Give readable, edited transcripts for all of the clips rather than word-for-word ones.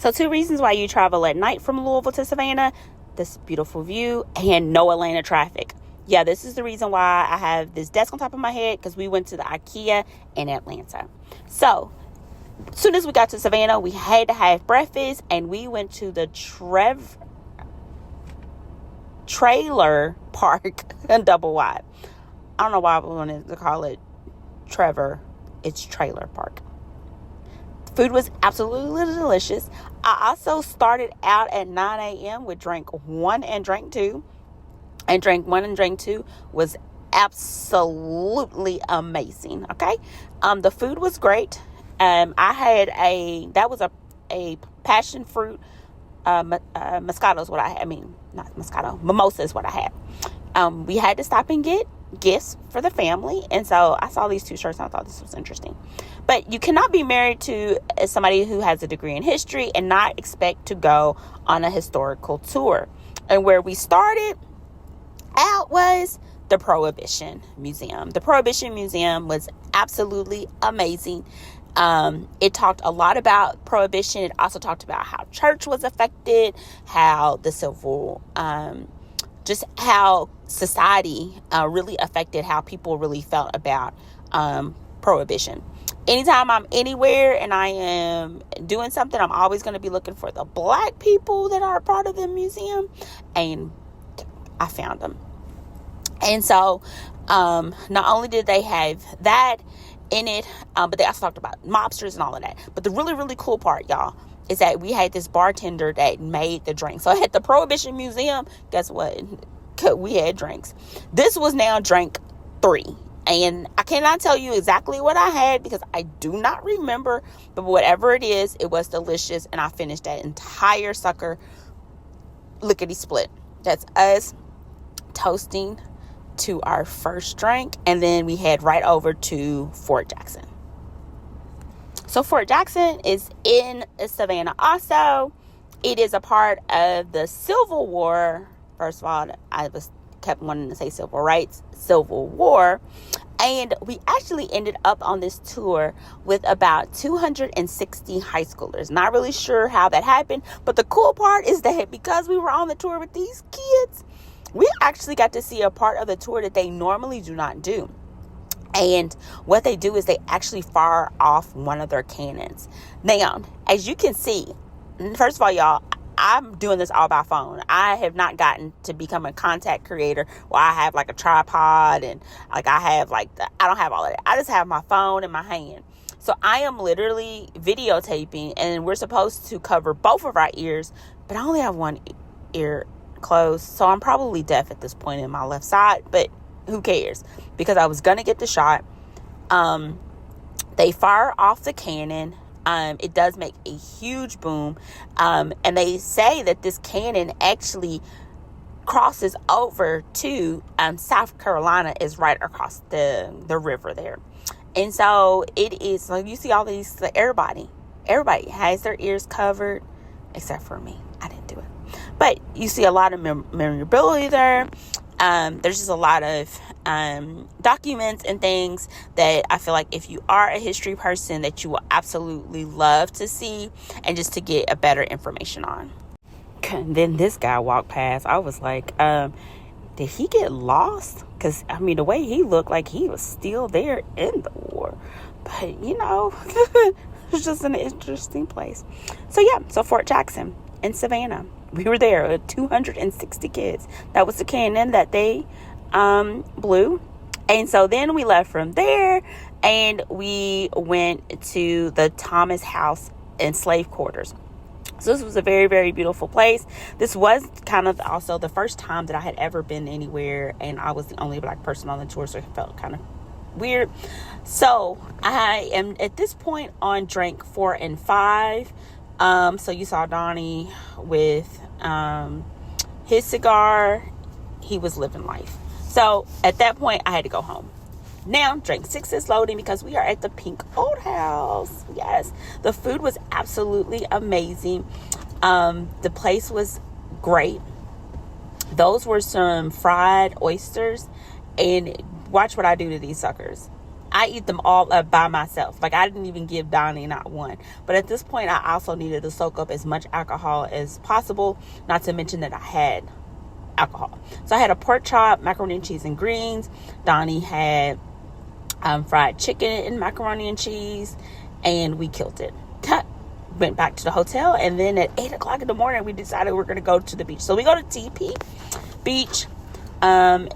So 2 reasons why you travel at night from Louisville to Savannah: this beautiful view and no Atlanta traffic. Yeah, this is the reason why I have this desk on top of my head, because we went to the IKEA in Atlanta. So as soon as we got to Savannah, we had to have breakfast, and we went to the trailer park and double wide. I don't know why we wanted to call it Trevor. It's trailer park. Food was absolutely delicious. I also started out at 9 a.m. with drink 1 and drink 2. And drink 1 and drink 2 was absolutely amazing. Okay. The food was great. I had that was a passion fruit, Moscato is what I had. I mean, not Moscato, mimosa is what I had. We had to stop and get gifts for the family. And so I saw these 2 shirts and I thought this was interesting. But you cannot be married to somebody who has a degree in history and not expect to go on a historical tour. And where we started out was the Prohibition Museum. The Prohibition Museum was absolutely amazing. It talked a lot about Prohibition. It also talked about how church was affected, how the civil, just how society really affected how people really felt about Prohibition. Anytime I'm anywhere and I am doing something, I'm always going to be looking for the Black people that are a part of the museum, and I found them. And so not only did they have that in it, but they also talked about mobsters and all of that. But the really, really cool part, y'all, is that we had this bartender that made the drink. So at the Prohibition Museum, guess what? We had drinks. This was now drink 3. And I cannot tell you exactly what I had because I do not remember. But whatever it is, it was delicious. And I finished that entire sucker lickety split. That's us toasting to our first drink. And then we head right over to Fort Jackson. So Fort Jackson is in Savannah also. It is a part of the Civil War. First of all, I kept wanting to say Civil Rights, Civil War. And we actually ended up on this tour with about 260 high schoolers. Not really sure how that happened, but the cool part is that because we were on the tour with these kids, we actually got to see a part of the tour that they normally do not do. And what they do is they actually fire off one of their cannons. Now, as you can see, first of all, y'all, I'm doing this all by phone. I have not gotten to become a content creator where I have like a tripod and like I have like I don't have all of that. I just have my phone in my hand. So I am literally videotaping, and we're supposed to cover both of our ears, but I only have one ear closed. So I'm probably deaf at this point in my left side, but who cares? Because I was going to get the shot. They fire off the cannon. It does make a huge boom. And they say that this cannon actually crosses over to South Carolina, is right across the river there. And so it is, so you see all these, everybody has their ears covered except for me. I didn't do it. But you see a lot of memorabilia there. There's just a lot of documents and things that I feel like if you are a history person that you will absolutely love to see and just to get a better information on. And then this guy walked past. I was like, did he get lost? Because, I mean, the way he looked like he was still there in the war. But, you know, it's just an interesting place. So, yeah, so Fort Jackson in Savannah. We were there with 260 kids. That was the cannon that they blew. And so then we left from there and we went to the Thomas House and slave quarters. So this was a very, very beautiful place. This was kind of also the first time that I had ever been anywhere, and I was the only Black person on the tour, so it felt kind of weird. So I am at this point on drink 4 and 5. So you saw Donnie with his cigar. He was living life. So at that point, I had to go home. Now, drink 6 is loading because we are at the Pink Old House. Yes, the food was absolutely amazing. The place was great. Those were some fried oysters. And watch what I do to these suckers. I eat them all up by myself. Like, I didn't even give Donnie not one. But at this point, I also needed to soak up as much alcohol as possible, not to mention that I had alcohol. So I had a pork chop, macaroni and cheese and greens. Donnie had fried chicken and macaroni and cheese, and we killed it. Went back to the hotel, and then at 8 o'clock in the morning, we decided we're going to go to the beach. So we go to TP Beach.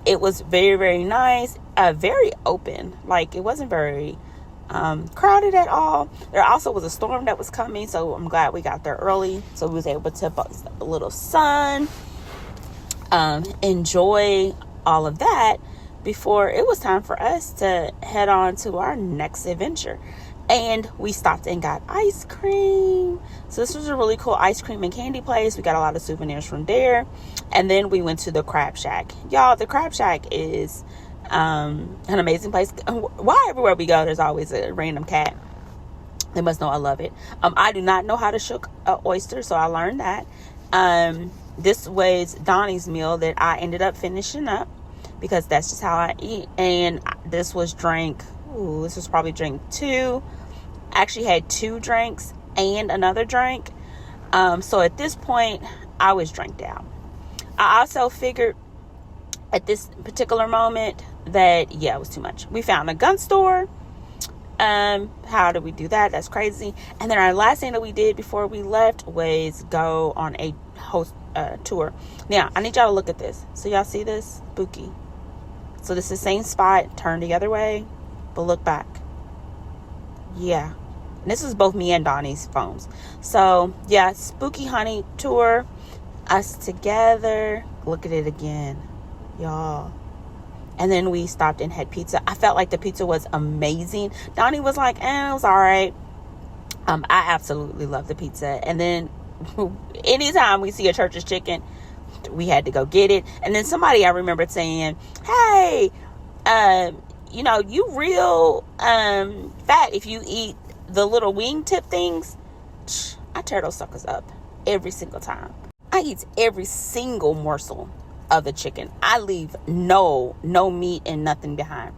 It was very, very nice, very open. Like, it wasn't very crowded at all. There also was a storm that was coming, so I'm glad we got there early, so we was able to bust a little sun, enjoy all of that before it was time for us to head on to our next adventure. And we stopped and got ice cream. So this was a really cool ice cream and candy place. We got a lot of souvenirs from there. And then we went to the Crab Shack. Y'all, the Crab Shack is an amazing place. Why everywhere we go, there's always a random cat. They must know I love it. I do not know how to shook an oyster, so I learned that. This was Donnie's meal that I ended up finishing up, because that's just how I eat. And this was drink. This was probably drink 2. Actually had 2 drinks and another drink. So at this point, I was drinked out. I also figured at this particular moment that, yeah, it was too much. We found a gun store. How did we do that? That's crazy. And then our last thing that we did before we left was go on a host tour. Now, I need y'all to look at this. So y'all see this? Spooky. So this is the same spot, turn the other way, but look back. Yeah. And this is both me and Donnie's phones. So, yeah, Spooky Honey Tour. Us together. Look at it again, y'all. And then we stopped and had pizza. I felt like the pizza was amazing. Donnie was like, it was all right. I absolutely love the pizza. And then anytime we see a Church's Chicken, we had to go get it. And then somebody, I remember saying, hey, you real fat if you eat the little wing tip things. I tear those suckers up every single time. I eat every single morsel of the chicken. I leave no meat and nothing behind.